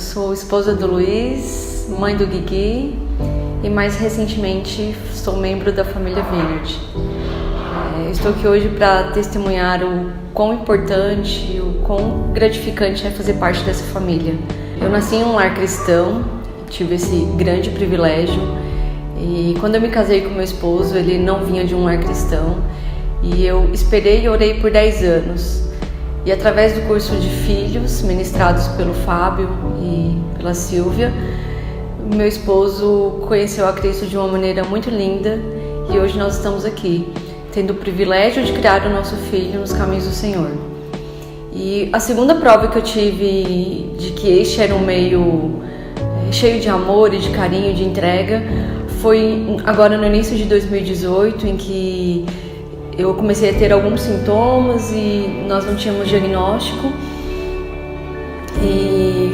sou esposa do Luiz, mãe do Guigui e mais recentemente sou membro da família Vineyard. Estou aqui hoje para testemunhar o quão importante e o quão gratificante é fazer parte dessa família. Eu nasci em um lar cristão, tive esse grande privilégio e quando eu me casei com meu esposo, ele não vinha de um lar cristão e eu esperei e orei por 10 anos. E através do curso de filhos, ministrados pelo Fábio e pela Silvia, meu esposo conheceu a Cristo de uma maneira muito linda e hoje nós estamos aqui, tendo o privilégio de criar o nosso filho nos caminhos do Senhor. E a segunda prova que eu tive de que este era um meio cheio de amor e de carinho, de entrega, foi agora no início de 2018, em que eu comecei a ter alguns sintomas e nós não tínhamos diagnóstico e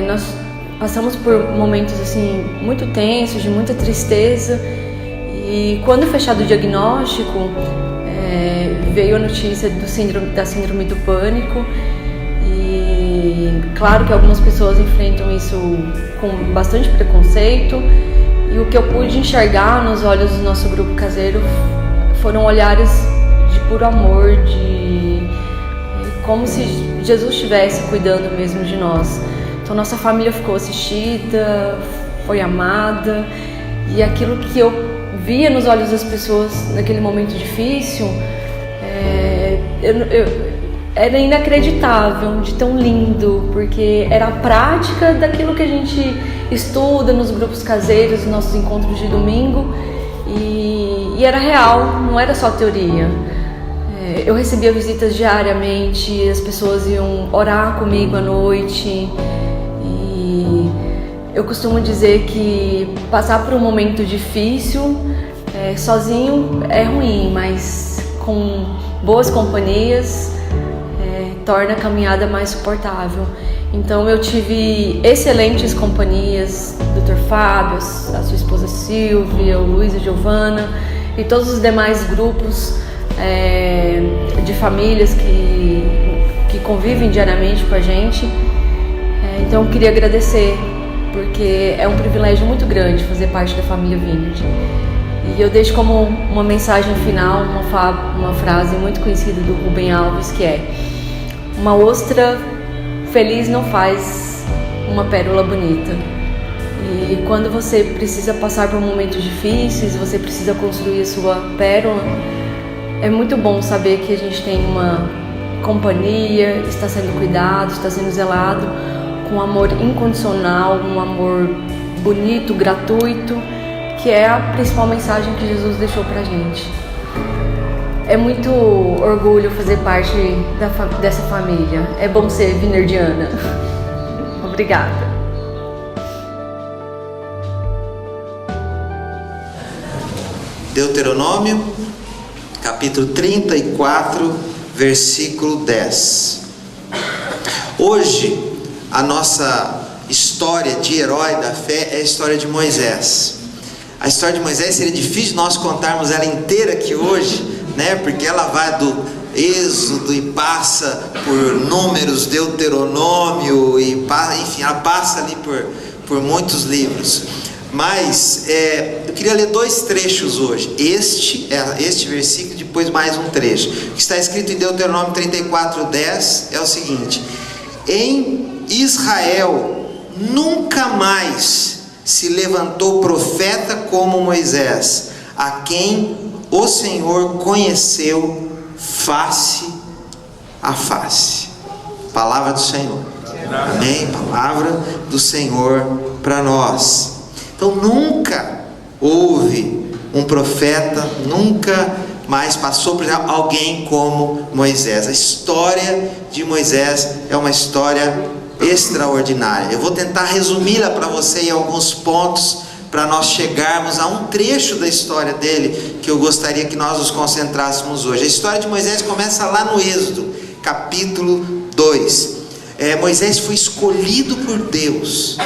nós passamos por momentos assim muito tensos, de muita tristeza, e quando fechado o diagnóstico veio a notícia da síndrome do pânico e claro que algumas pessoas enfrentam isso com bastante preconceito, e o que eu pude enxergar nos olhos do nosso grupo caseiro foram olhares de puro amor, como se Jesus estivesse cuidando mesmo de nós. Então nossa família ficou assistida, foi amada, e aquilo que eu via nos olhos das pessoas naquele momento difícil era inacreditável, de tão lindo, porque era a prática daquilo que a gente estuda nos grupos caseiros, nos nossos encontros de domingo. E era real, não era só teoria. Eu recebia visitas diariamente, as pessoas iam orar comigo à noite. E eu costumo dizer que passar por um momento difícil sozinho é ruim, mas com boas companhias torna a caminhada mais suportável. Então eu tive excelentes companhias, Dr. Fábio, a sua esposa Silvia, o Luiz e a Giovana e todos os demais grupos de famílias que convivem diariamente com a gente. Então eu queria agradecer, porque é um privilégio muito grande fazer parte da família Vineyard. E eu deixo como uma mensagem final uma frase muito conhecida do Rubem Alves, que é: uma ostra feliz não faz uma pérola bonita. E quando você precisa passar por momentos difíceis, você precisa construir a sua pérola, é muito bom saber que a gente tem uma companhia, está sendo cuidado, está sendo zelado, com amor incondicional, um amor bonito, gratuito, que é a principal mensagem que Jesus deixou pra gente. É muito orgulho fazer parte dessa família. É bom ser vineyardiana. Obrigada. Deuteronômio, capítulo 34, versículo 10. Hoje, a nossa história de herói da fé é a história de Moisés. A história de Moisés seria difícil nós contarmos ela inteira aqui hoje, né? Porque ela vai do Êxodo e passa por Números, Deuteronômio, enfim, ela passa ali por muitos livros. Mas eu queria ler 2 trechos hoje. Este versículo e depois mais um trecho. O que está escrito em Deuteronômio 34:10 é o seguinte: em Israel nunca mais se levantou profeta como Moisés, a quem o Senhor conheceu face a face. Palavra do Senhor. Amém? Palavra do Senhor para nós. Então nunca houve um profeta, nunca mais passou por alguém como Moisés. A história de Moisés é uma história extraordinária. Eu vou tentar resumi-la para você em alguns pontos, para nós chegarmos a um trecho da história dele que eu gostaria que nós nos concentrássemos hoje. A história de Moisés começa lá no Êxodo, capítulo 2. Moisés foi escolhido por Deus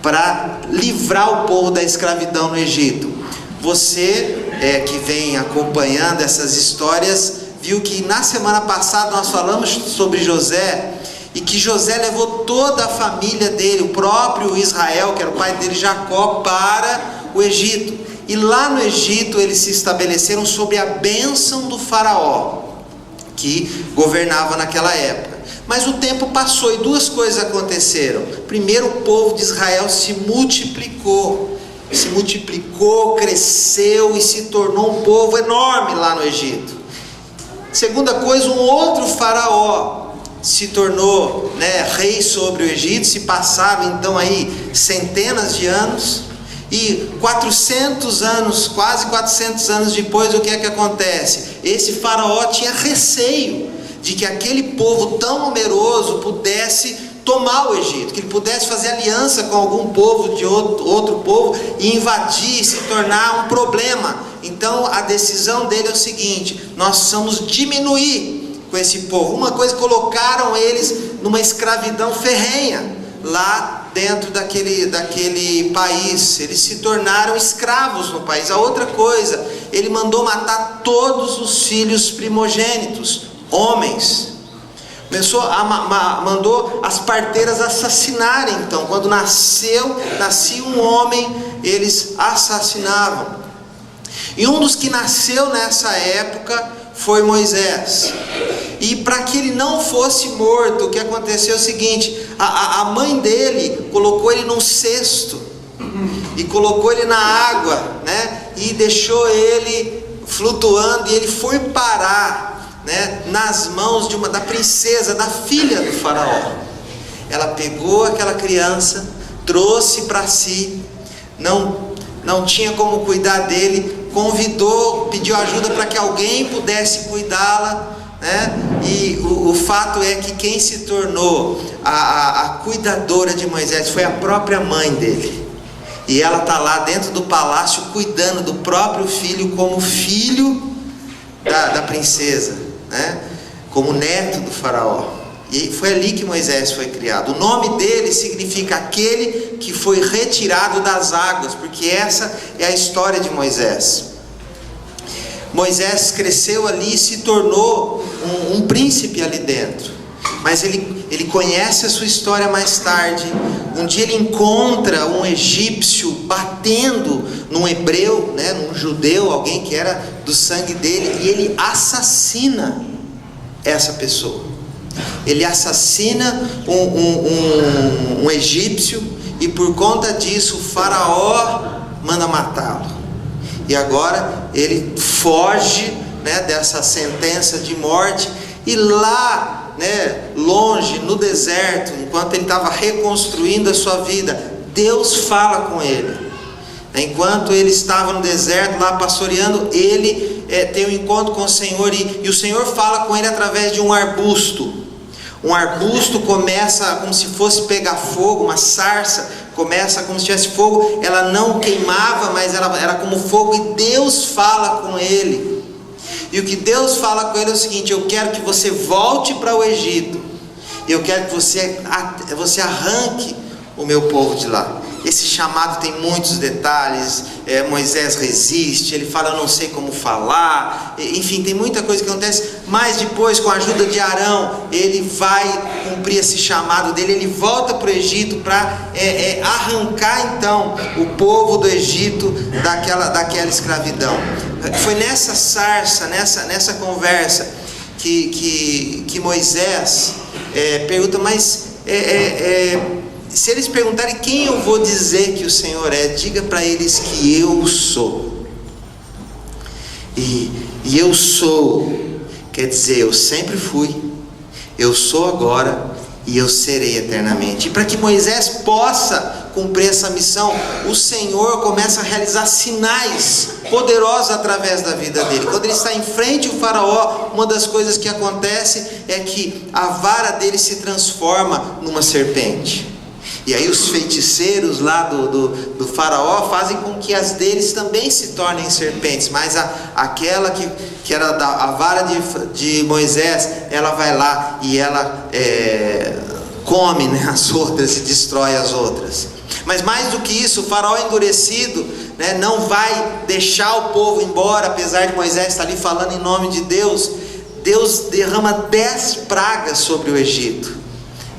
para livrar o povo da escravidão no Egito. Você que vem acompanhando essas histórias viu que na semana passada nós falamos sobre José, e que José levou toda a família dele, o próprio Israel, que era o pai dele, Jacó, para o Egito. E lá no Egito eles se estabeleceram sob a bênção do faraó, que governava naquela época. Mas o tempo passou e duas coisas aconteceram. Primeiro, o povo de Israel se multiplicou, cresceu e se tornou um povo enorme lá no Egito. Segunda coisa, um outro faraó se tornou, rei sobre o Egito. Se passaram então aí centenas de anos, e 400 anos, quase 400 anos depois, o que é que acontece? Esse faraó tinha receio de que aquele povo tão numeroso pudesse tomar o Egito, que ele pudesse fazer aliança com algum povo de outro povo e invadir, se tornar um problema. Então a decisão dele é o seguinte: nós precisamos diminuir com esse povo. Uma coisa, colocaram eles numa escravidão ferrenha lá dentro daquele país. Eles se tornaram escravos no país. A outra coisa, ele mandou matar todos os filhos primogênitos, homens. Mandou as parteiras assassinarem. Então, quando nascia um homem, eles assassinavam. E um dos que nasceu nessa época foi Moisés. E para que ele não fosse morto, o que aconteceu é o seguinte: a mãe dele colocou ele num cesto e colocou ele na água, e deixou ele flutuando, e ele foi parar, nas mãos da princesa, da filha do faraó. Ela pegou aquela criança, trouxe para si, não tinha como cuidar dele, convidou, pediu ajuda para que alguém pudesse cuidá-la, e o fato é que quem se tornou a cuidadora de Moisés foi a própria mãe dele. E ela está lá dentro do palácio cuidando do próprio filho, como filho da princesa, como neto do faraó. E foi ali que Moisés foi criado. O nome dele significa aquele que foi retirado das águas, porque essa é a história de Moisés. Moisés cresceu ali e se tornou um príncipe ali dentro. Mas ele conhece a sua história mais tarde. Um dia ele encontra um egípcio batendo num hebreu, num judeu, alguém que era do sangue dele, e ele assassina essa pessoa. Ele assassina um egípcio, e por conta disso o faraó manda matá-lo. E agora ele foge, dessa sentença de morte, e lá, longe no deserto, enquanto ele estava reconstruindo a sua vida, Deus fala com ele. Enquanto ele estava no deserto lá pastoreando, ele tem um encontro com o Senhor, e o Senhor fala com ele através de um arbusto. Um arbusto começa como se fosse pegar fogo, uma sarça começa como se tivesse fogo. Ela não queimava, mas ela era como fogo, e Deus fala com ele. E o que Deus fala com ele é o seguinte: eu quero que você volte para o Egito, eu quero que você arranque o meu povo de lá. Esse chamado tem muitos detalhes. Moisés resiste, ele fala: eu não sei como falar, enfim, tem muita coisa que acontece. Mas depois, com a ajuda de Arão, ele vai cumprir esse chamado dele. Ele volta para o Egito para arrancar então o povo do Egito daquela escravidão. Foi nessa sarça, nessa conversa que Moisés pergunta: mas se eles perguntarem quem eu vou dizer que o Senhor é, diga para eles que eu sou. E eu sou, quer dizer, eu sempre fui, eu sou agora e eu serei eternamente. E para que Moisés possa cumprir essa missão, o Senhor começa a realizar sinais poderosos através da vida dele. Quando ele está em frente ao faraó, uma das coisas que acontece é que a vara dele se transforma numa serpente. E aí os feiticeiros lá do faraó fazem com que as deles também se tornem serpentes. Mas aquela que era a vara de Moisés, ela vai lá e ela come as outras e destrói as outras. Mas mais do que isso, o faraó endurecido, não vai deixar o povo embora, apesar de Moisés estar ali falando em nome de Deus. Deus derrama 10 pragas sobre o Egito.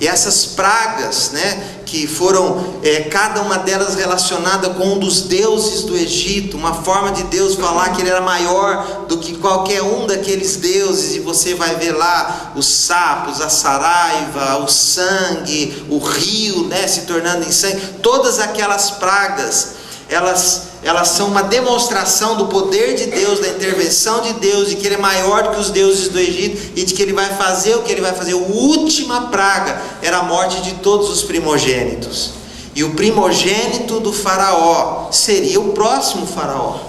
E essas pragas, né, que foram cada uma delas relacionada com um dos deuses do Egito, uma forma de Deus falar que ele era maior do que qualquer um daqueles deuses. E você vai ver lá os sapos, a saraiva, o sangue, o rio, né, se tornando em sangue. Todas aquelas pragas, elas são uma demonstração do poder de Deus, da intervenção de Deus, de que Ele é maior do que os deuses do Egito e de que Ele vai fazer o que Ele vai fazer. A última praga era a morte de todos os primogênitos. E o primogênito do faraó seria o próximo faraó.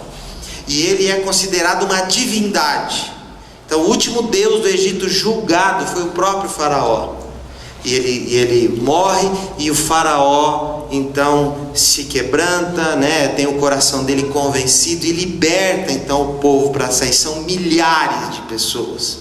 E ele é considerado uma divindade. Então o último deus do Egito julgado foi o próprio faraó. E ele morre, e o faraó então se quebranta, né? Tem o coração dele convencido e liberta então o povo para sair. São milhares de pessoas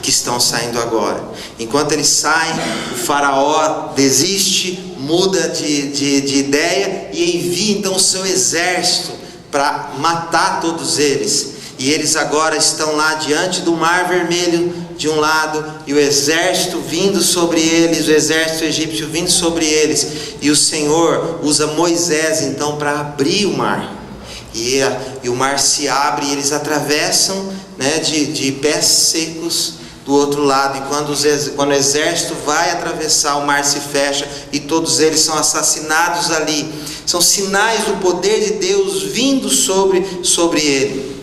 que estão saindo agora. Enquanto eles saem, o faraó desiste, muda de ideia e envia então o seu exército para matar todos eles. E eles agora estão lá diante do Mar Vermelho de um lado, e o exército vindo sobre eles, o exército egípcio vindo sobre eles, e o Senhor usa Moisés então para abrir o mar, e o mar se abre, e eles atravessam, né, de pés secos do outro lado. E quando o exército vai atravessar, o mar se fecha, e todos eles são assassinados ali. São sinais do poder de Deus vindo sobre ele.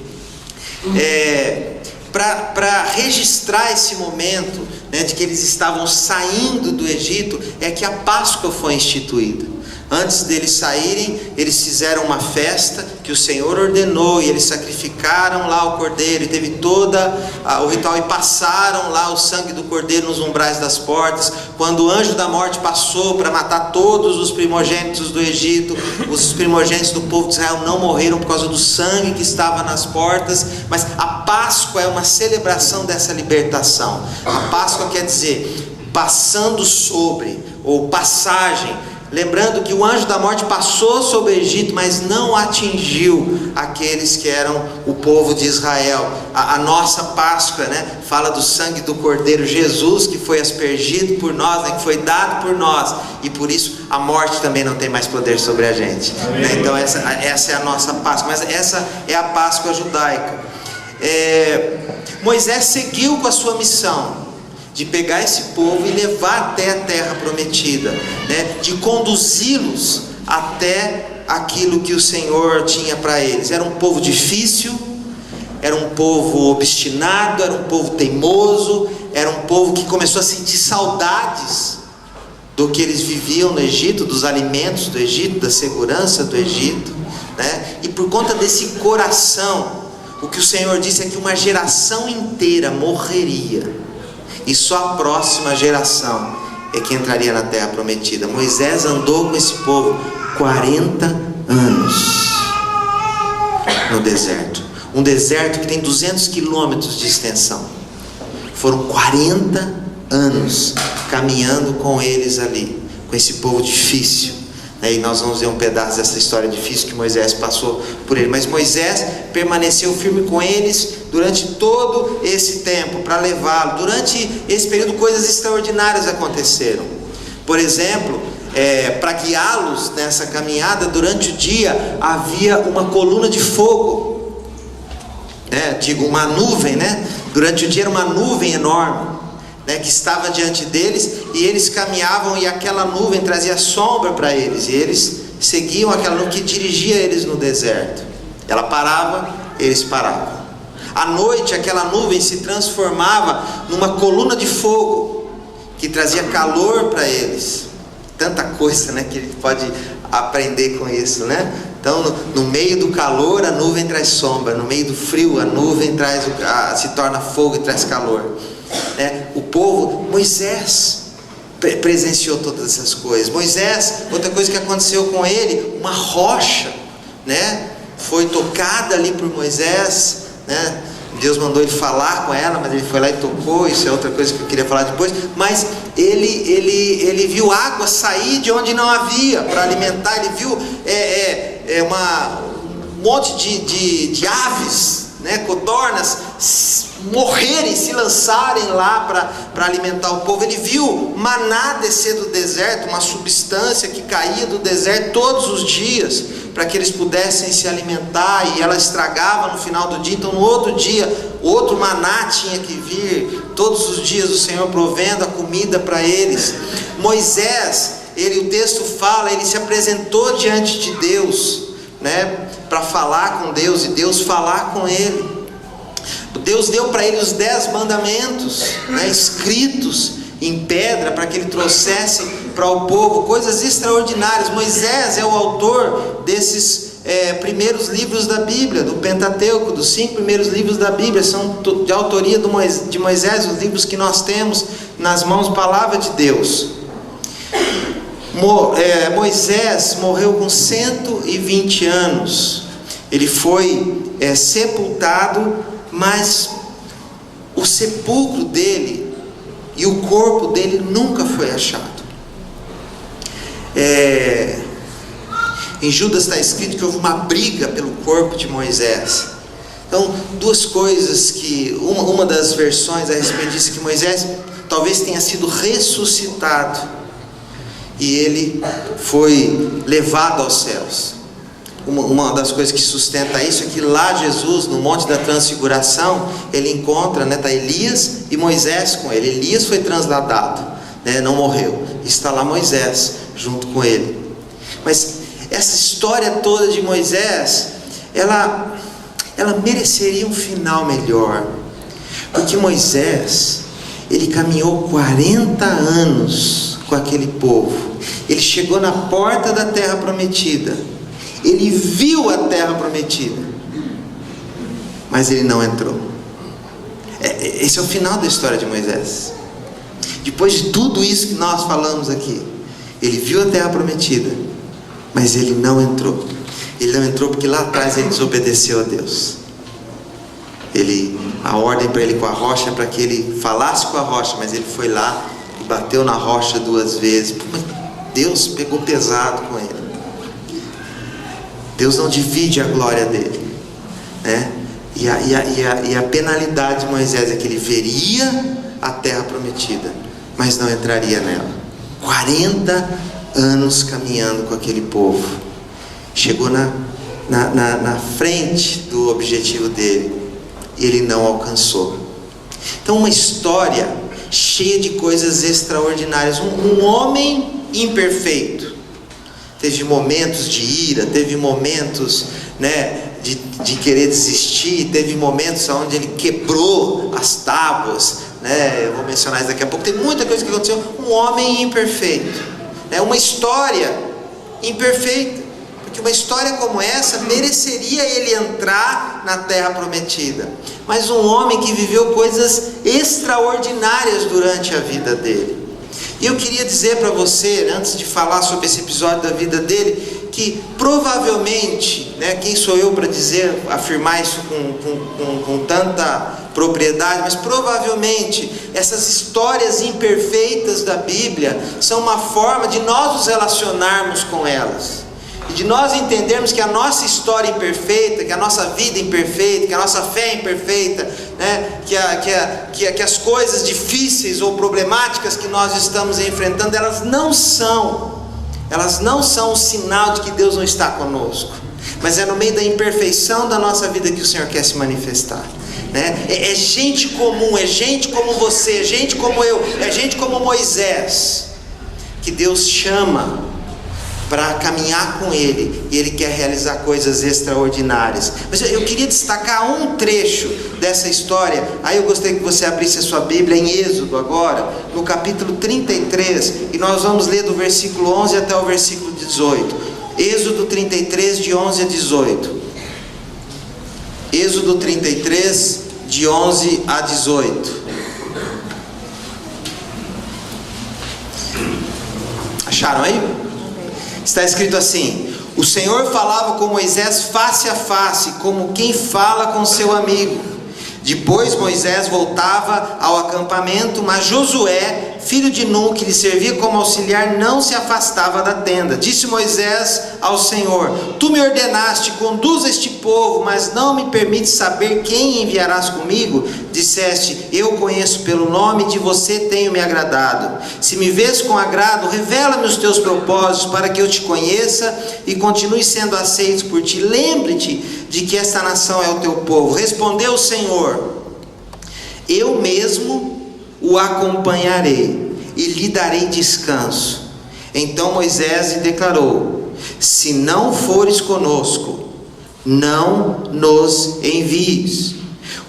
Para registrar esse momento, né, de que eles estavam saindo do Egito, é que a Páscoa foi instituída. Antes deles saírem, eles fizeram uma festa que o Senhor ordenou, e eles sacrificaram lá o cordeiro, e teve todo o ritual, e passaram lá o sangue do cordeiro nos umbrais das portas. Quando o anjo da morte passou para matar todos os primogênitos do Egito, os primogênitos do povo de Israel não morreram por causa do sangue que estava nas portas. Mas a Páscoa é uma celebração dessa libertação. A Páscoa quer dizer passando sobre, ou passagem. Lembrando que o anjo da morte passou sobre o Egito, mas não atingiu aqueles que eram o povo de Israel. A nossa Páscoa, né, fala do sangue do Cordeiro Jesus, que foi aspergido por nós, né, que foi dado por nós, e por isso a morte também não tem mais poder sobre a gente, né? Então essa é a nossa Páscoa, mas essa é a Páscoa judaica. Moisés seguiu com a sua missão de pegar esse povo e levar até a terra prometida, né? De conduzi-los até aquilo que o Senhor tinha para eles. Era um povo difícil, era um povo obstinado, era um povo teimoso, era um povo que começou a sentir saudades do que eles viviam no Egito, dos alimentos do Egito, da segurança do Egito, né? E por conta desse coração, o que o Senhor disse é que uma geração inteira morreria, e só a próxima geração é que entraria na terra prometida. Moisés andou com esse povo 40 anos no deserto. Um deserto que tem 200 quilômetros de extensão. Foram 40 anos caminhando com eles ali, com esse povo difícil. E nós vamos ver um pedaço dessa história difícil que Moisés passou por ele. Mas Moisés permaneceu firme com eles durante todo esse tempo, para levá-lo. Durante esse período, coisas extraordinárias aconteceram. Por exemplo, para guiá-los nessa caminhada, durante o dia havia uma coluna de fogo, né? Digo, uma nuvem, né? Durante o dia era uma nuvem enorme, né, que estava diante deles, e eles caminhavam, e aquela nuvem trazia sombra para eles, e eles seguiam aquela nuvem que dirigia eles no deserto. Ela parava, eles paravam. À noite, aquela nuvem se transformava numa coluna de fogo que trazia calor para eles. Tanta coisa, né, que a gente pode aprender com isso, né? Então, no meio do calor, a nuvem traz sombra. No meio do frio, a nuvem se torna fogo e traz calor. O povo, Moisés presenciou todas essas coisas. Moisés, outra coisa que aconteceu com ele, uma rocha, né, foi tocada ali por Moisés, né? Deus mandou ele falar com ela, mas ele foi lá e tocou. Isso é outra coisa que eu queria falar depois. Mas ele viu água sair de onde não havia para alimentar. Ele viu um monte de aves, né, codornas morrerem, se lançarem lá para alimentar o povo. Ele viu maná descer do deserto, uma substância que caía do deserto todos os dias, para que eles pudessem se alimentar, e ela estragava no final do dia. Então no outro dia, outro maná tinha que vir, todos os dias o Senhor provendo a comida para eles. Moisés, o texto fala, ele se apresentou diante de Deus, né, para falar com Deus, e Deus falar com ele. Deus deu para ele os 10 mandamentos, né, escritos em pedra, para que ele trouxesse para o povo coisas extraordinárias. Moisés é o autor desses primeiros livros da Bíblia, do Pentateuco, dos 5 primeiros livros da Bíblia, são de autoria de Moisés, os livros que nós temos nas mãos, palavra de Deus. Moisés morreu com 120 anos, ele foi sepultado, mas o sepulcro dele e o corpo dele nunca foi achado. Em Judas está escrito que houve uma briga pelo corpo de Moisés. Então, duas coisas que, uma das versões a respeito disso, que Moisés talvez tenha sido ressuscitado e ele foi levado aos céus. Uma das coisas que sustenta isso é que lá Jesus, no Monte da Transfiguração, ele encontra, está Elias e Moisés com ele. Elias foi transladado, não morreu, está lá Moisés junto com ele. Mas essa história toda de Moisés, ela mereceria um final melhor, porque Moisés, ele caminhou 40 anos com aquele povo. Ele chegou na porta da terra prometida, ele viu a terra prometida, mas ele não entrou. Esse é o final da história de Moisés. Depois de tudo isso que nós falamos aqui, ele viu a terra prometida, mas ele não entrou. Ele não entrou porque lá atrás ele desobedeceu a Deus. A ordem para ele com a rocha é para que ele falasse com a rocha, mas ele foi lá e bateu na rocha 2 vezes. Deus pegou pesado com ele. Deus não divide a glória dele, né? E a penalidade de Moisés é que ele veria a terra prometida, mas não entraria nela. 40 anos caminhando com aquele povo. Chegou na frente do objetivo dele e ele não alcançou. Então, uma história cheia de coisas extraordinárias. Um homem imperfeito. Teve momentos de ira, teve momentos, de querer desistir, teve momentos onde ele quebrou as tábuas, eu vou mencionar isso daqui a pouco. Tem muita coisa que aconteceu. Um homem imperfeito, uma história imperfeita, porque uma história como essa mereceria ele entrar na terra prometida, mas um homem que viveu coisas extraordinárias durante a vida dele. E eu queria dizer para você, antes de falar sobre esse episódio da vida dele, que provavelmente, quem sou eu para afirmar isso com tanta propriedade, mas provavelmente essas histórias imperfeitas da Bíblia são uma forma de nós nos relacionarmos com elas, e de nós entendermos que a nossa história imperfeita, que a nossa vida imperfeita, que a nossa fé imperfeita, que as coisas difíceis ou problemáticas que nós estamos enfrentando, elas não são um sinal de que Deus não está conosco, mas é no meio da imperfeição da nossa vida que o Senhor quer se manifestar. É gente comum, é gente como você, é gente como eu, é gente como Moisés, que Deus chama para caminhar com Ele, e Ele quer realizar coisas extraordinárias. Mas eu queria destacar um trecho dessa história. Aí eu gostaria que você abrisse a sua Bíblia em Êxodo agora, no capítulo 33, e nós vamos ler do versículo 11 até o versículo 18. Êxodo 33, de 11 a 18. Êxodo 33, de 11 a 18. Acharam aí? Está escrito assim: o Senhor falava com Moisés face a face, como quem fala com seu amigo. Depois Moisés voltava ao acampamento, mas Josué filho de Nun, que lhe servia como auxiliar, não se afastava da tenda. Disse Moisés ao Senhor: tu me ordenaste, conduza este povo, mas não me permite saber quem enviarás comigo. Disseste: eu conheço pelo nome, de você tenho me agradado. Se me vês com agrado, revela-me os teus propósitos, para que eu te conheça e continue sendo aceito por ti. Lembre-te de que esta nação é o teu povo. Respondeu o Senhor: eu mesmo o acompanharei e lhe darei descanso. Então Moisés lhe declarou: se não fores conosco, não nos envies.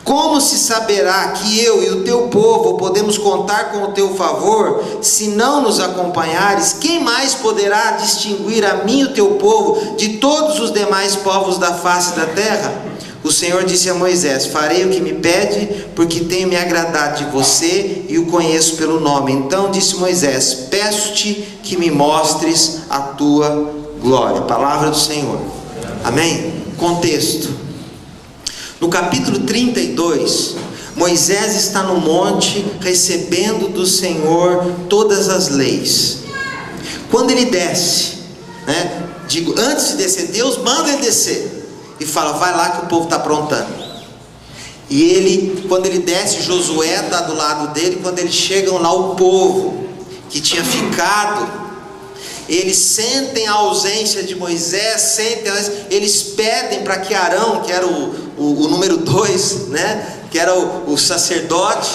Como se saberá que eu e o teu povo podemos contar com o teu favor, se não nos acompanhares? Quem mais poderá distinguir a mim e o teu povo de todos os demais povos da face da terra? O Senhor disse a Moisés: farei o que me pede, porque tenho me agradado de você e o conheço pelo nome. Então disse Moisés: peço-te que me mostres a tua glória. Palavra do Senhor. Amém? Contexto. No capítulo 32, Moisés está no monte recebendo do Senhor todas as leis. Quando ele desce, antes de descer, Deus manda ele descer e fala: vai lá que o povo está aprontando. E ele, quando ele desce, Josué está do lado dele. Quando eles chegam lá, o povo que tinha ficado, eles sentem a ausência de Moisés, eles pedem para que Arão, que era o número 2, que era o sacerdote,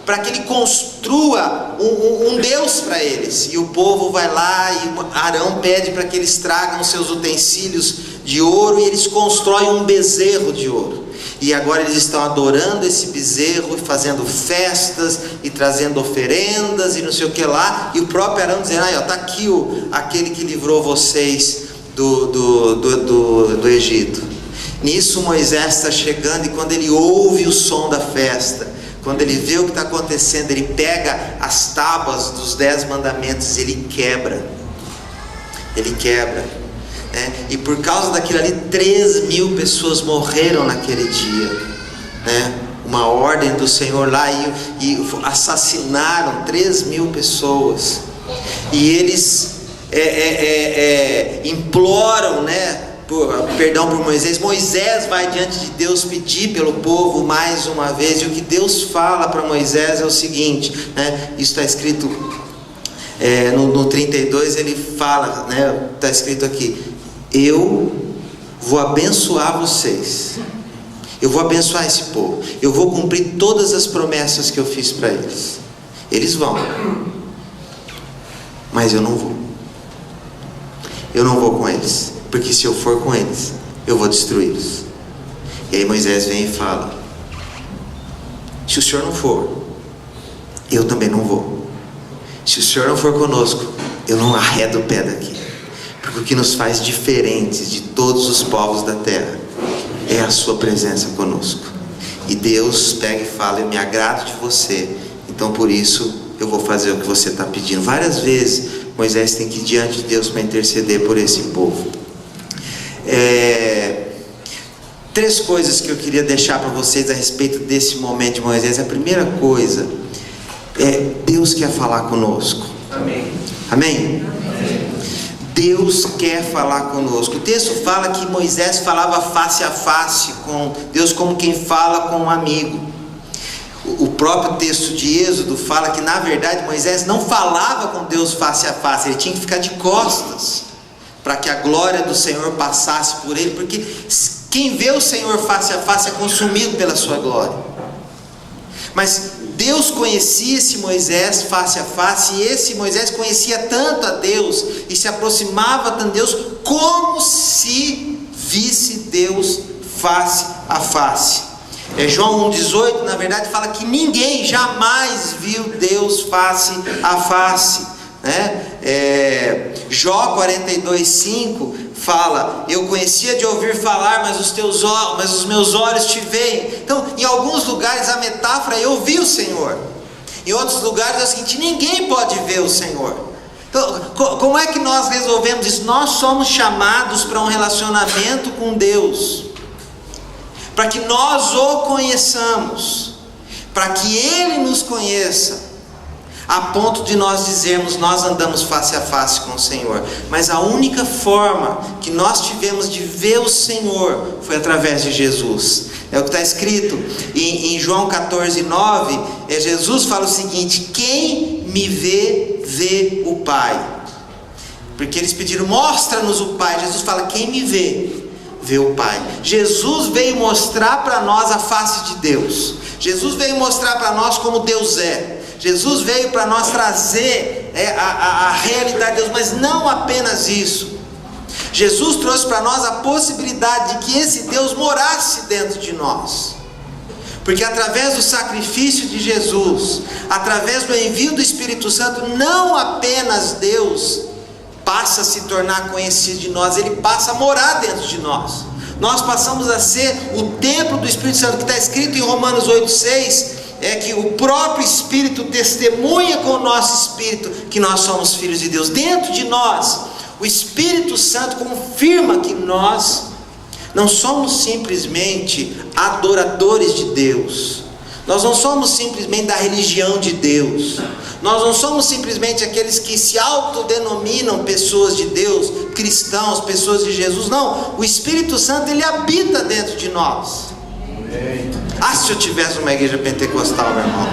para que ele construa um Deus para eles. E o povo vai lá e Arão pede para que eles tragam seus utensílios de ouro, e eles constroem um bezerro de ouro. E agora eles estão adorando esse bezerro, e fazendo festas, e trazendo oferendas, e não sei o que lá. E o próprio Arão dizendo: está aqui aquele que livrou vocês do Egito. Nisso Moisés está chegando, e quando ele ouve o som da festa, quando ele vê o que está acontecendo, ele pega as tábuas dos 10 mandamentos e ele quebra. E por causa daquilo ali, 3.000 pessoas morreram naquele dia. Uma ordem do Senhor lá, e assassinaram 3.000 pessoas. E eles imploram, perdão por Moisés. Moisés vai diante de Deus pedir pelo povo mais uma vez. E o que Deus fala para Moisés é o seguinte, isso está escrito no 32, ele fala, está escrito aqui: eu vou abençoar vocês, eu vou abençoar esse povo, eu vou cumprir todas as promessas que eu fiz para eles. Eles vão, mas eu não vou com eles, porque se eu for com eles, eu vou destruí-los. E aí Moisés vem e fala: se o Senhor não for, eu também não vou. Se o Senhor não for conosco, eu não arredo o pé daqui. Porque o que nos faz diferentes de todos os povos da terra é a sua presença conosco. E Deus pega e fala: eu me agrado de você, então por isso eu vou fazer o que você está pedindo. Várias vezes Moisés tem que ir diante de Deus para interceder por esse povo. 3 coisas que eu queria deixar para vocês a respeito desse momento de Moisés. A primeira coisa é: Deus quer falar conosco. Amém? Amém? Deus quer falar conosco. O texto fala que Moisés falava face a face com Deus, como quem fala com um amigo. O próprio texto de Êxodo fala que, na verdade, Moisés não falava com Deus face a face, ele tinha que ficar de costas, para que a glória do Senhor passasse por ele, porque quem vê o Senhor face a face é consumido pela sua glória. Mas Deus conhecia esse Moisés face a face, e esse Moisés conhecia tanto a Deus, e se aproximava tanto de Deus, como se visse Deus face a face. João 1,18, na verdade, fala que ninguém jamais viu Deus face a face. Jó 42,5 fala: eu conhecia de ouvir falar, mas os meus olhos te veem. Então, em alguns lugares a metáfora é: eu vi o Senhor. Em outros lugares é o seguinte: ninguém pode ver o Senhor. Então, como é que nós resolvemos isso? Nós somos chamados para um relacionamento com Deus, para que nós o conheçamos, para que Ele nos conheça. a ponto de nós dizermos, nós andamos face a face com o Senhor. Mas a única forma que nós tivemos de ver o Senhor foi através de Jesus. É o que está escrito em João 14:9. Jesus fala o seguinte: quem me vê, vê o Pai. Porque eles pediram, mostra-nos o Pai. Jesus fala, quem me vê, vê o Pai. Jesus veio mostrar para nós a face de Deus. Jesus veio mostrar para nós como Deus é. Jesus veio para nós trazer a realidade de Deus, mas não apenas isso. Jesus trouxe para nós a possibilidade de que esse Deus morasse dentro de nós. Porque através do sacrifício de Jesus, através do envio do Espírito Santo, não apenas Deus passa a se tornar conhecido de nós, Ele passa a morar dentro de nós. Nós passamos a ser o templo do Espírito Santo, que está escrito em Romanos 8:6, é que o próprio Espírito testemunha com o nosso Espírito que nós somos filhos de Deus. Dentro de nós, o Espírito Santo confirma que nós não somos simplesmente adoradores de Deus. Nós não somos simplesmente da religião de Deus. Nós não somos simplesmente aqueles que se autodenominam pessoas de Deus, cristãos, pessoas de Jesus. Não, o Espírito Santo, Ele habita dentro de nós. Ah, se eu tivesse uma igreja pentecostal, meu irmão,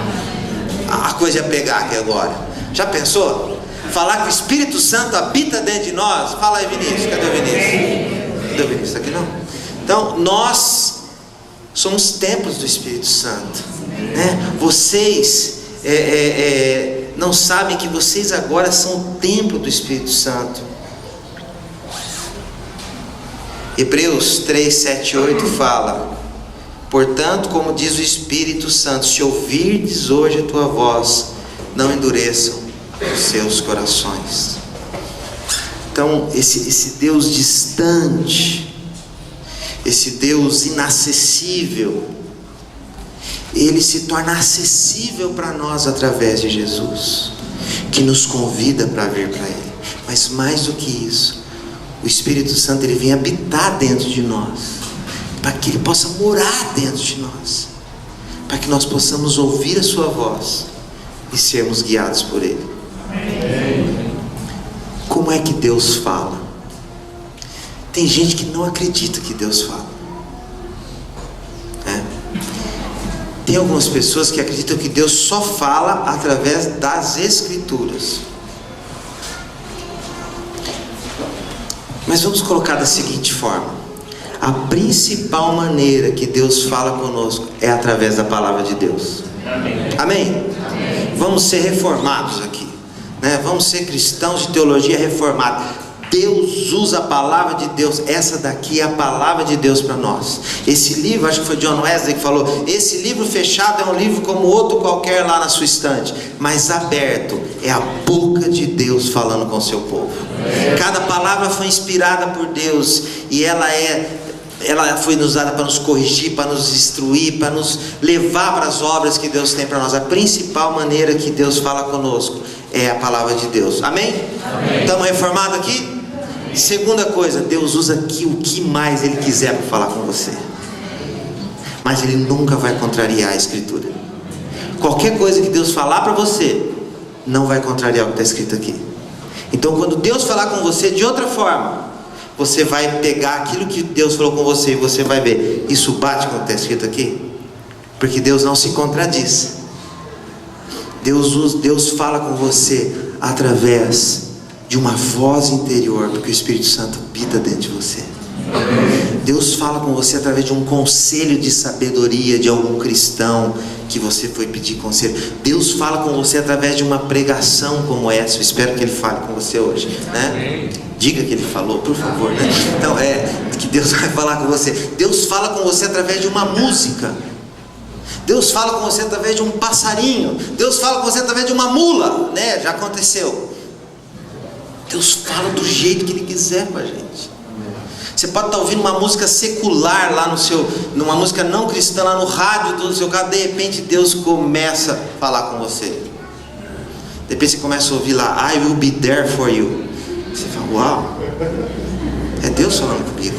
a coisa ia pegar aqui agora. Já pensou? Falar que o Espírito Santo habita dentro de nós? Fala aí, Vinícius. Cadê o Vinícius? Cadê o Vinícius? Aqui não? Então, nós somos templos do Espírito Santo, né? Vocês não sabem que vocês agora são o templo do Espírito Santo. Hebreus 3:7-8 fala: portanto, como diz o Espírito Santo, se ouvirdes hoje a tua voz, não endureçam os seus corações. Então, esse Deus distante, esse Deus inacessível, Ele se torna acessível para nós através de Jesus, que nos convida para vir para Ele. Mas mais do que isso, o Espírito Santo, Ele vem habitar dentro de nós, para que Ele possa morar dentro de nós, para que nós possamos ouvir a sua voz e sermos guiados por Ele. Como é que Deus fala? Tem gente que não acredita que Deus fala. Tem algumas pessoas que acreditam que Deus só fala através das Escrituras. Mas vamos colocar da seguinte forma: a principal maneira que Deus fala conosco é através da palavra de Deus. Amém? Amém? Vamos ser reformados aqui, né? Vamos ser cristãos de teologia reformada. Deus usa a palavra de Deus. Essa daqui é a palavra de Deus para nós. Esse livro, acho que foi John Wesley que falou, esse livro fechado é um livro como outro qualquer lá na sua estante, mas aberto é a boca de Deus falando com o seu povo. Cada palavra foi inspirada por Deus, e ela foi usada para nos corrigir, para nos instruir, para nos levar para as obras que Deus tem para nós. A principal maneira que Deus fala conosco é a palavra de Deus. Amém? Amém. Estamos reformados aqui? Segunda coisa, Deus usa aqui o que mais Ele quiser para falar com você, mas Ele nunca vai contrariar a Escritura. Qualquer coisa que Deus falar para você não vai contrariar o que está escrito aqui. Então, quando Deus falar com você de outra forma, você vai pegar aquilo que Deus falou com você e você vai ver, isso bate com o que está escrito aqui? Porque Deus não se contradiz. Deus fala com você através de uma voz interior, porque o Espírito Santo habita dentro de você. Deus fala com você através de um conselho de sabedoria de algum cristão que você foi pedir conselho. Deus fala com você através de uma pregação como essa. Eu espero que Ele fale com você hoje, né? Diga que Ele falou, por favor, né? Então, que Deus vai falar com você. Deus fala com você através de uma música. Deus fala com você através de um passarinho. Deus fala com você através de uma mula, né? Já aconteceu. Deus fala do jeito que Ele quiser com a gente. Você pode estar ouvindo uma música secular lá numa música não cristã, lá no rádio do seu carro. De repente Deus começa a falar com você. De repente você começa a ouvir lá, I will be there for you. Você fala, uau, é Deus falando comigo.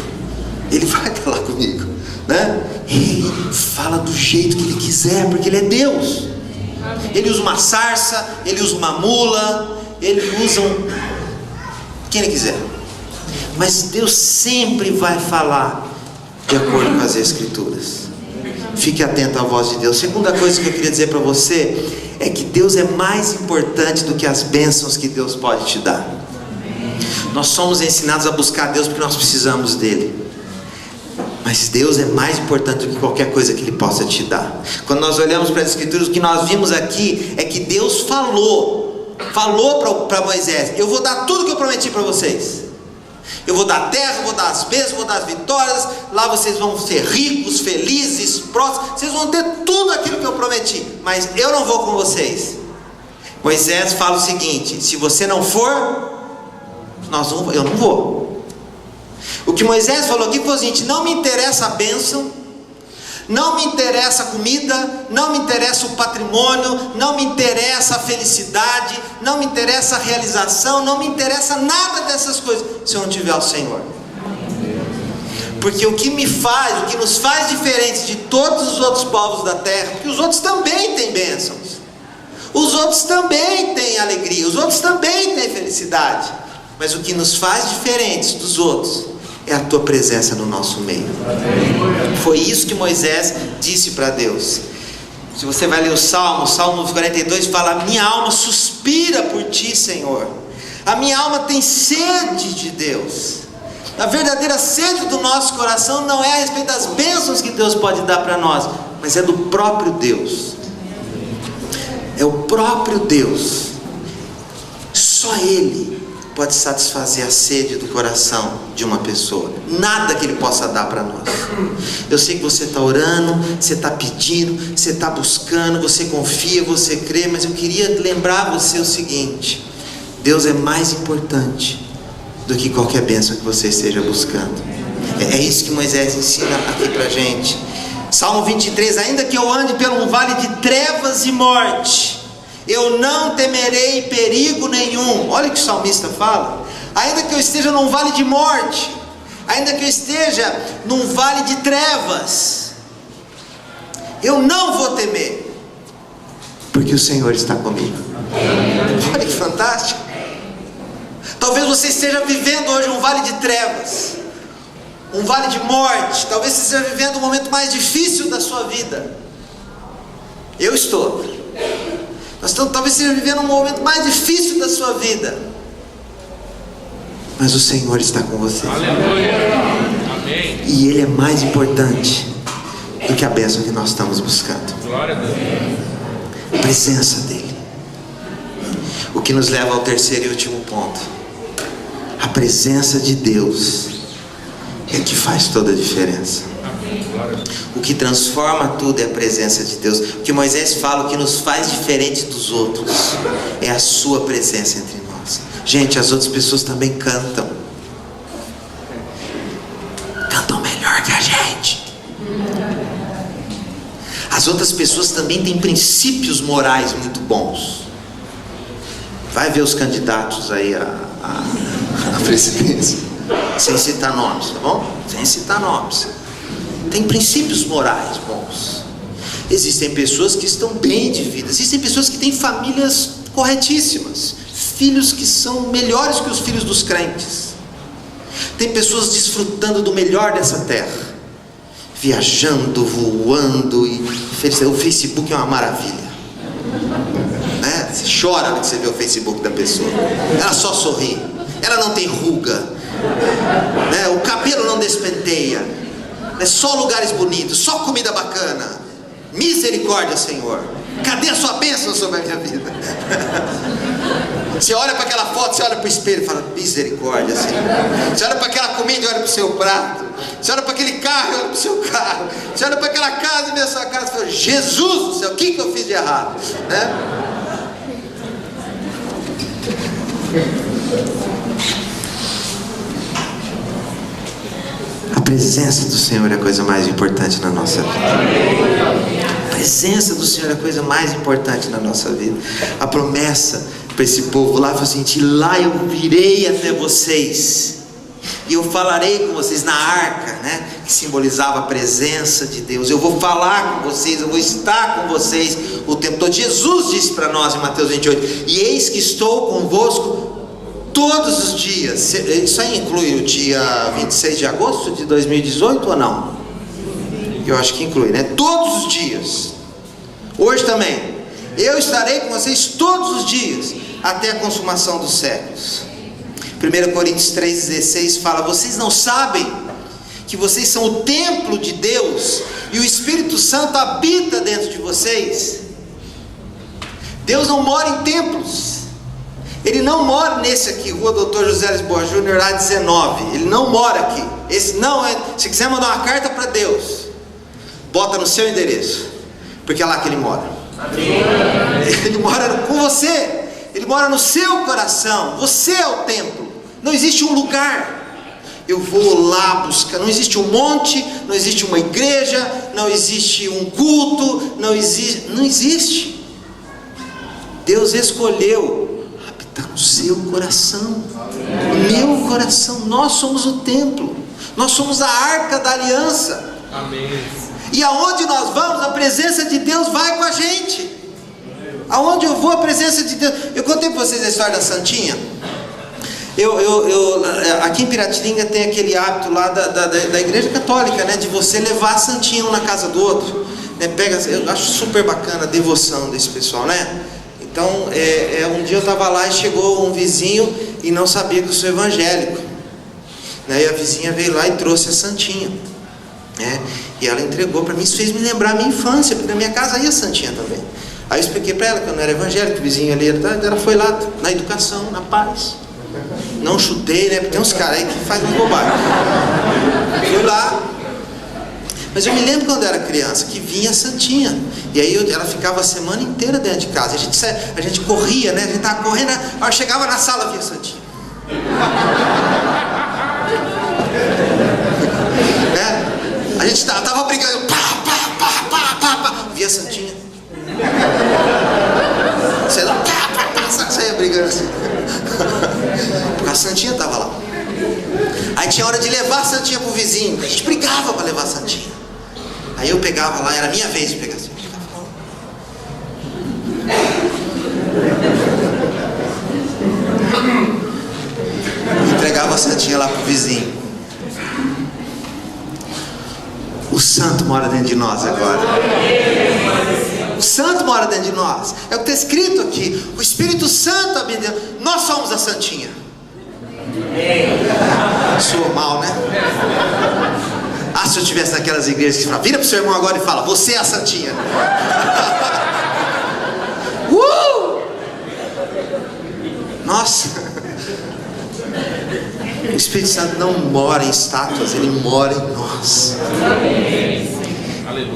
Ele vai falar comigo, né? Ele fala do jeito que Ele quiser, porque Ele é Deus. Ele usa uma sarça, ele usa uma mula, ele usa quem ele quiser. Mas Deus sempre vai falar de acordo com as Escrituras. Fique atento à voz de Deus. Segunda coisa que eu queria dizer para você é que Deus é mais importante do que as bênçãos que Deus pode te dar. Nós somos ensinados a buscar Deus porque nós precisamos dele. Mas Deus é mais importante do que qualquer coisa que Ele possa te dar. Quando nós olhamos para as Escrituras, o que nós vimos aqui é que Deus falou para Moisés: eu vou dar tudo que eu prometi para vocês. Eu vou dar a terra, vou dar as bênçãos, vou dar as vitórias. Lá vocês vão ser ricos, felizes, prósperos. Vocês vão ter tudo aquilo que eu prometi. Mas eu não vou com vocês. Moisés fala o seguinte: se você não for, eu não vou. O que Moisés falou aqui foi o seguinte: não me interessa a bênção, não me interessa a comida, não me interessa o patrimônio, não me interessa a felicidade, não me interessa a realização, não me interessa nada dessas coisas, se eu não tiver o Senhor. Porque o que nos faz diferentes de todos os outros povos da terra, porque os outros também têm bênçãos, os outros também têm alegria, os outros também têm felicidade, mas o que nos faz diferentes dos outros é a tua presença no nosso meio. Foi isso que Moisés disse para Deus. Se você vai ler o Salmo 42 fala: a minha alma suspira por ti, Senhor. A minha alma tem sede de Deus. A verdadeira sede do nosso coração não é a respeito das bênçãos que Deus pode dar para nós, mas é do próprio Deus. É o próprio Deus. Só Ele pode satisfazer a sede do coração de uma pessoa. Nada que Ele possa dar para nós. Eu sei que você está orando, você está pedindo, você está buscando, você confia, você crê, mas eu queria lembrar você o seguinte: Deus é mais importante do que qualquer bênção que você esteja buscando. É isso que Moisés ensina aqui para a gente. Salmo 23: ainda que eu ande pelo vale de trevas e morte, eu não temerei perigo nenhum. Olha o que o salmista fala. Ainda que eu esteja num vale de morte, ainda que eu esteja num vale de trevas, eu não vou temer, porque o Senhor está comigo. Olha que fantástico. Talvez você esteja vivendo hoje um vale de trevas, um vale de morte. Talvez você esteja vivendo o momento mais difícil da sua vida. Eu estou. Talvez esteja vivendo um momento mais difícil da sua vida, mas o Senhor está com você. Aleluia. Amém. E Ele é mais importante do que a bênção que nós estamos buscando. Glória a Deus. A presença dEle. O que nos leva ao terceiro e último ponto: a presença de Deus é que faz toda a diferença. O que transforma tudo é a presença de Deus. O que Moisés fala, o que nos faz diferente dos outros é a sua presença entre nós. Gente, as outras pessoas também cantam melhor que a gente. As outras pessoas também têm princípios morais muito bons. Vai ver os candidatos aí à presidência, sem citar nomes, tá bom? Sem citar nomes. Tem princípios morais bons. Existem pessoas que estão bem de vida. Existem pessoas que têm famílias corretíssimas, filhos que são melhores que os filhos dos crentes. Tem pessoas desfrutando do melhor dessa terra, viajando, voando, e o Facebook é uma maravilha. Você chora quando você vê o Facebook da pessoa. Ela só sorri, ela não tem ruga, o cabelo não despenteia. É só lugares bonitos, só comida bacana. Misericórdia, Senhor. Cadê a sua bênção sobre a minha vida? Você olha para aquela foto, você olha para o espelho e fala: misericórdia, Senhor. Você olha para aquela comida e olha para o seu prato. Você olha para aquele carro e olha para o seu carro. Você olha para aquela casa e vê a sua casa e fala: Jesus do céu, o que eu fiz de errado? A presença do Senhor é a coisa mais importante na nossa vida. A presença do Senhor é a coisa mais importante na nossa vida. A promessa para esse povo lá foi assim: lá eu virei até vocês E eu falarei com vocês na arca, né, que simbolizava a presença de Deus. Eu vou falar com vocês, eu vou estar com vocês o tempo todo. Jesus disse para nós em Mateus 28: e eis que estou convosco todos os dias. Isso aí inclui o dia 26 de agosto de 2018 ou não? Eu acho que inclui, né? Todos os dias. Hoje também. Eu estarei com vocês todos os dias, até a consumação dos séculos. 1 Coríntios 3,16 fala: vocês não sabem que vocês são o templo de Deus e o Espírito Santo habita dentro de vocês? Deus não mora em templos. Ele não mora nesse aqui, Rua Dr. José Lisboa Júnior, A19. Ele não mora aqui. Esse não é. Se quiser mandar uma carta para Deus, bota no seu endereço, porque é lá que Ele mora. Ele mora com você. Ele mora no seu coração. Você é o templo. Não existe um lugar. Eu vou lá buscar. Não existe um monte, não existe uma igreja, não existe um culto, não existe. Deus escolheu habitar no seu coração, no meu coração. Nós somos o templo. Nós somos a arca da aliança. Amém. E aonde nós vamos, a presença de Deus vai com a gente. Aonde eu vou, a presença de Deus. Eu contei para vocês a história da Santinha. Aqui em Piratininga tem aquele hábito lá da igreja católica, né, de você levar a Santinha um na casa do outro, né, eu acho super bacana a devoção desse pessoal, né? Então, um dia eu estava lá e chegou um vizinho e não sabia que eu sou evangélico, né, e a vizinha veio lá e trouxe a Santinha, né, e ela entregou para mim. Isso fez me lembrar a minha infância, porque na minha casa ia a Santinha também. Aí eu expliquei para ela que eu não era evangélico, o vizinho ali, ela foi lá na educação, na paz. Não chutei, né? Porque tem uns caras aí que fazem uma bobagem. Fui lá. Mas eu me lembro quando eu era criança, que vinha a Santinha. E aí ela ficava a semana inteira dentro de casa. A gente corria, né? A gente tava correndo, aí chegava na sala, via a Santinha. Né? A gente tava brigando, via a Santinha. Sei lá, saia brigando assim. Porque a Santinha estava lá. Aí tinha hora de levar a Santinha pro vizinho. A gente brigava para levar a Santinha. Aí eu pegava lá, era a minha vez de pegar a Santinha. Entregava a Santinha lá pro vizinho. O santo mora dentro de nós agora. O santo mora dentro de nós. É o que está escrito aqui. O Espírito Santo habita dentro. Nós somos a Santinha. Soou mal, né? Ah, se eu estivesse naquelas igrejas que falam, vira pro seu irmão agora e fala: você é a Santinha. Nossa. O Espírito Santo não mora em estátuas, ele mora em nós.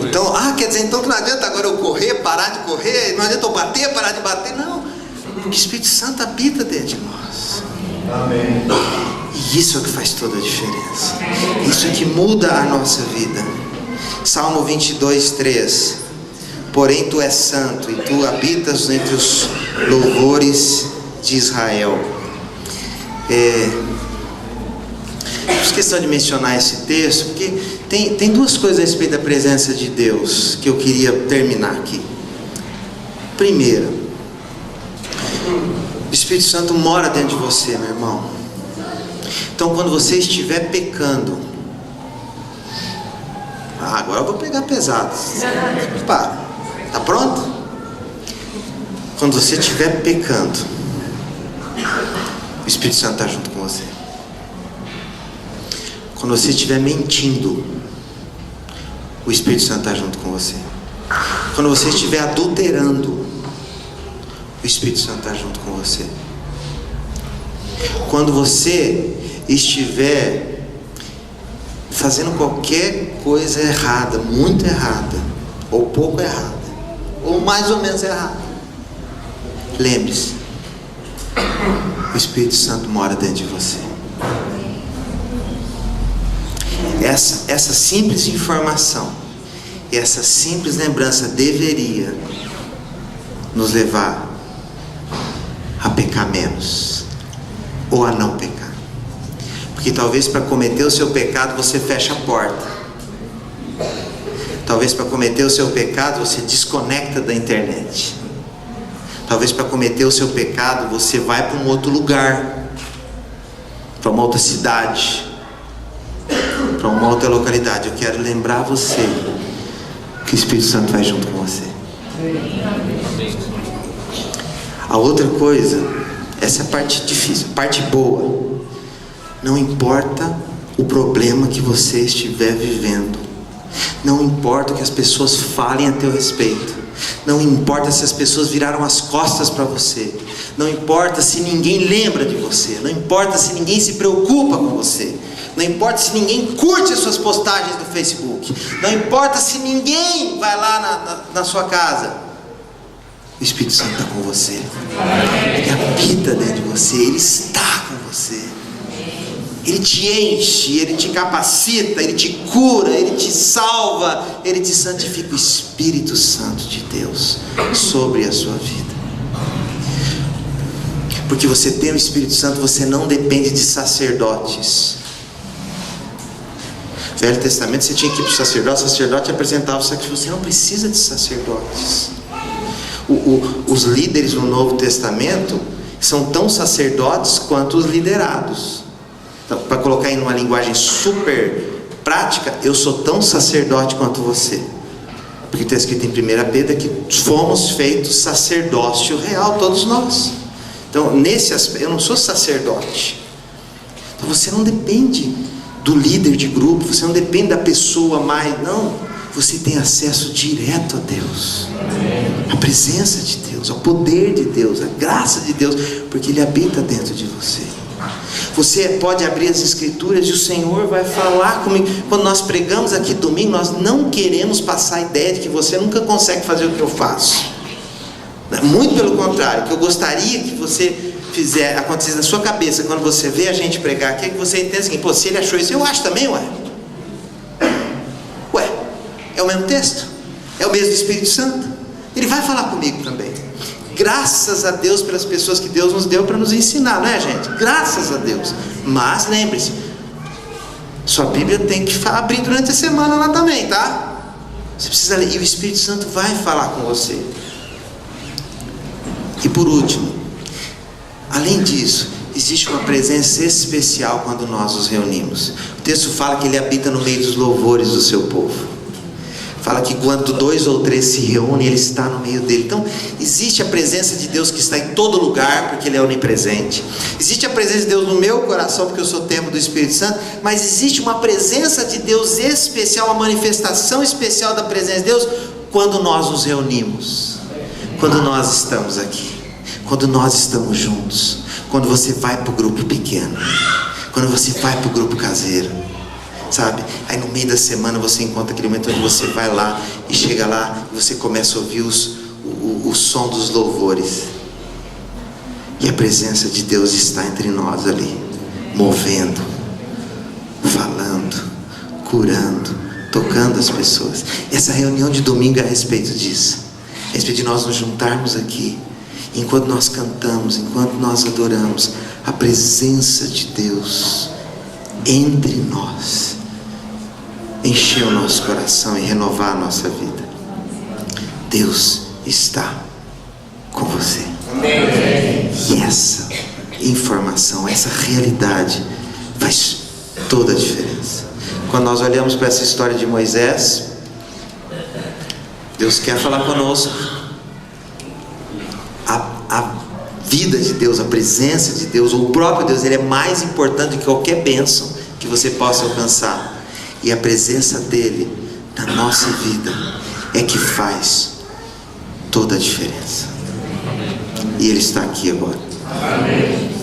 Então, quer dizer, então que não adianta agora eu correr, parar de correr, não adianta eu bater, parar de bater, não. O Espírito Santo habita dentro de nós. Amém. E isso é o que faz toda a diferença. Isso é que muda a nossa vida. Salmo 22:3. Porém tu és santo e tu habitas entre os louvores de Israel. Fiz questão de mencionar esse texto porque tem duas coisas a respeito da presença de Deus que eu queria terminar aqui. Primeira, o Espírito Santo mora dentro de você, meu irmão. Então quando você estiver pecando, agora eu vou pegar pesado. Para, tá pronto? Quando você estiver pecando, o Espírito Santo está junto com você. Quando você estiver mentindo, o Espírito Santo está junto com você. Quando você estiver adulterando, o Espírito Santo está junto com você. Quando você estiver fazendo qualquer coisa errada, muito errada, ou pouco errada, ou mais ou menos errada, lembre-se, o Espírito Santo mora dentro de você. Essa simples informação, essa simples lembrança deveria nos levar a pecar menos, ou a não pecar. Porque talvez para cometer o seu pecado você fecha a porta. Talvez para cometer o seu pecado você desconecta da internet. Talvez para cometer o seu pecado você vai para um outro lugar, para uma outra cidade, para uma outra localidade. Eu quero lembrar você que o Espírito Santo vai junto com você. A outra coisa, essa é a parte difícil, a parte boa. Não importa o problema que você estiver vivendo, não importa o que as pessoas falem a teu respeito, não importa se as pessoas viraram as costas para você, não importa se ninguém lembra de você, não importa se ninguém se preocupa com você, não importa se ninguém curte as suas postagens no Facebook, não importa se ninguém vai lá na sua casa, o Espírito Santo está com você. Ele habita dentro de você, Ele está com você. Ele te enche, Ele te capacita, Ele te cura, Ele te salva, Ele te santifica. O Espírito Santo de Deus sobre a sua vida. Porque você tem o Espírito Santo, você não depende de sacerdotes. No Velho Testamento você tinha que ir para o sacerdote apresentava o sacrifício. Você não precisa de sacerdotes. Os líderes no Novo Testamento são tão sacerdotes quanto os liderados. Então, para colocar em uma linguagem super prática, eu sou tão sacerdote quanto você. Porque está escrito em 1 Pedro que fomos feitos sacerdócio real, todos nós. Então, nesse aspecto, eu não sou sacerdote. Então, você não depende do líder de grupo, você não depende da pessoa mais, não. Você tem acesso direto a Deus, a presença de Deus, ao poder de Deus, a graça de Deus, porque Ele habita dentro de você. Você pode abrir as Escrituras e o Senhor vai falar comigo. Quando nós pregamos aqui domingo, nós não queremos passar a ideia de que você nunca consegue fazer o que eu faço. Muito pelo contrário, o que eu gostaria que você acontecer na sua cabeça quando você vê a gente pregar aqui, é que você entenda o seguinte: pô, se ele achou isso, eu acho também, é o mesmo texto, é o mesmo Espírito Santo, Ele vai falar comigo também. Graças a Deus pelas pessoas que Deus nos deu para nos ensinar, não é, gente? Graças a Deus. Mas lembre-se, sua Bíblia tem que abrir durante a semana lá também, tá? Você precisa ler, e o Espírito Santo vai falar com você. E por último, além disso, existe uma presença especial quando nós nos reunimos. O texto fala que Ele habita no meio dos louvores do seu povo. Fala que quando 2 ou 3 se reúnem, Ele está no meio dele. Então, existe a presença de Deus que está em todo lugar, porque Ele é onipresente. Existe a presença de Deus no meu coração, porque eu sou templo do Espírito Santo. Mas existe uma presença de Deus especial, uma manifestação especial da presença de Deus, quando nós nos reunimos. Quando nós estamos aqui. Quando nós estamos juntos. Quando você vai para o grupo pequeno. Quando você vai para o grupo caseiro. Sabe? Aí no meio da semana você encontra aquele momento onde você vai lá e chega lá e você começa a ouvir o som dos louvores. E a presença de Deus está entre nós ali, movendo, falando, curando, tocando as pessoas. Essa reunião de domingo é a respeito disso. É a respeito de nós nos juntarmos aqui. Enquanto nós cantamos, enquanto nós adoramos, a presença de Deus entre nós encher o nosso coração e renovar a nossa vida. Deus está com você. Amém. E essa informação, essa realidade faz toda a diferença. Quando nós olhamos para essa história de Moisés, Deus quer falar conosco. A vida de Deus, a presença de Deus, o próprio Deus, Ele é mais importante do que qualquer bênção que você possa alcançar. E a presença dEle na nossa vida é que faz toda a diferença. E Ele está aqui agora. Amém.